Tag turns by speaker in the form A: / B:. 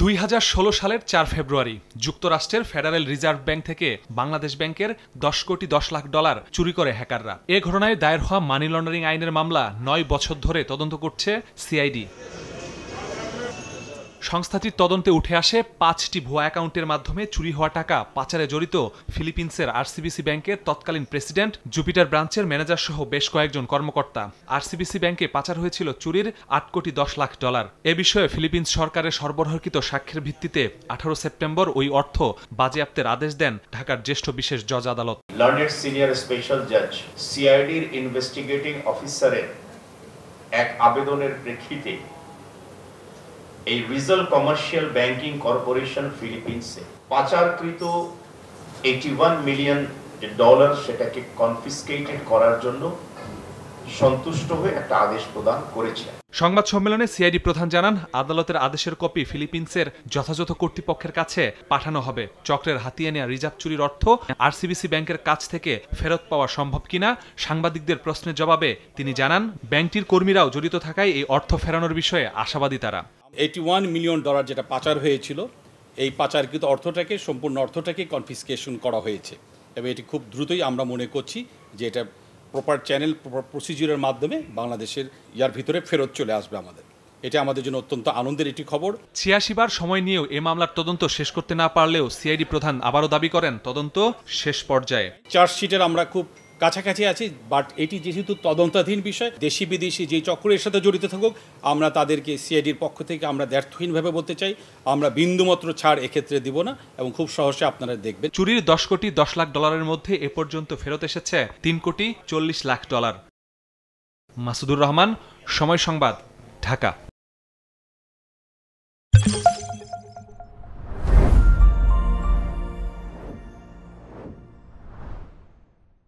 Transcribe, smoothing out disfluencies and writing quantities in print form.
A: 2016 সালের 4 ফেব্রুয়ারি যুক্তরাষ্ট্রের federal reserve bank থেকে বাংলাদেশ ব্যাংকের 10 কোটি 10 লাখ ডলার চুরি করে হ্যাকাররা। এ ঘটনায় দায়ের হওয়া মানি লন্ডারিং আইনের মামলা 9 বছর ধরে তদন্ত করছে সিআইডি। সংস্থাটির তদন্তে উঠে আসে 5টি ভুয়া অ্যাকাউন্টের মাধ্যমে চুরি হওয়া টাকা পাচারে জড়িত ফিলিপিন্সের আরসিবিসি ব্যাংকের তৎকালীন প্রেসিডেন্ট, জুপিটার ব্রাঞ্চের ম্যানেজার সহ বেশ কয়েকজন কর্মকর্তা। আরসিবিসি ব্যাংকে পাচার হয়েছিল চুরির 8 কোটি 10 লাখ ডলার। এ বিষয়ে ফিলিপিন্স সরকারের সরবরাহকৃত সাক্ষ্যের ভিত্তিতে 18 সেপ্টেম্বর ওই অর্থ বাজেয়াপ্তের আদেশ দেন ঢাকার জ্যেষ্ঠ বিশেষ জজ আদালত।
B: লন্ডনের সিনিয়র স্পেশাল জজ সিআইডির ইনভেস্টিগেটিং অফিসারের এক আবেদনের প্রেক্ষিতে এই রিজাল কমার্শিয়াল ব্যাংকিং কর্পোরেশন ফিলিপিন্সে পাচারকৃত $81 মিলিয়ন সেটাকে কনফিসকেটেড করার জন্য সন্তুষ্ট হয়ে একটা আদেশ প্রদান করেছে।
A: সংবাদ সম্মেলনে সিআইডি প্রধান জানান, আদালতের আদেশের কপি ফিলিপিন্সের যথাযথ কর্তৃপক্ষের কাছে পাঠানো হবে। চক্রের হাতিয়ে নেওয়া রিজার্ভ চুরির অর্থ আরসিবিসি ব্যাংকের কাছ থেকে ফেরত পাওয়া সম্ভব কিনা সাংবাদিকদের প্রশ্নের জবাবে তিনি জানান, ব্যাংকটির কর্মীরাও জড়িত থাকায় এই অর্থ ফেরানোর বিষয়ে আশাবাদী তারা।
C: $81 মিলিয়ন যেটা পাচার হয়েছিল, এই পাচারকৃত অর্থটাকে সম্পূর্ণ অর্থটাকে কনফিসকেশন করা হয়েছে এবং এটি খুব দ্রুতই আমরা মনে করছি যে এটা প্রপার চ্যানেল প্রপার প্রসিজিউরের মাধ্যমে বাংলাদেশের ইয়ার ভিতরে ফেরত চলে আসবে। এটা আমাদের জন্য অত্যন্ত আনন্দের একটি খবর।
A: 86 বার সময় নিয়েও এ মামলার তদন্ত শেষ করতে না পারলেও সিআইডি প্রধান আবারও দাবি করেন তদন্ত শেষ পর্যায়ে।
C: চার্জশিটের আমরা খুব কাছাকাছি আছি, বাট এটি যেহেতু তদন্তাধীন বিষয়, দেশি বিদেশি যে চক্রের সাথে জড়িত থাকুক আমরা তাদেরকে সিআইডির পক্ষ থেকে আমরা দ্ব্যর্থহীনভাবে বলতে চাই, আমরা বিন্দুমাত্র ছাড় এক্ষেত্রে দিব না এবং খুব সহজে আপনারা দেখবেন।
A: চুরির 10 কোটি 10 লাখ ডলারের মধ্যে এ পর্যন্ত ফেরত এসেছে 3 কোটি 40 লাখ ডলার। মাসুদুর রহমান, সময় সংবাদ, ঢাকা।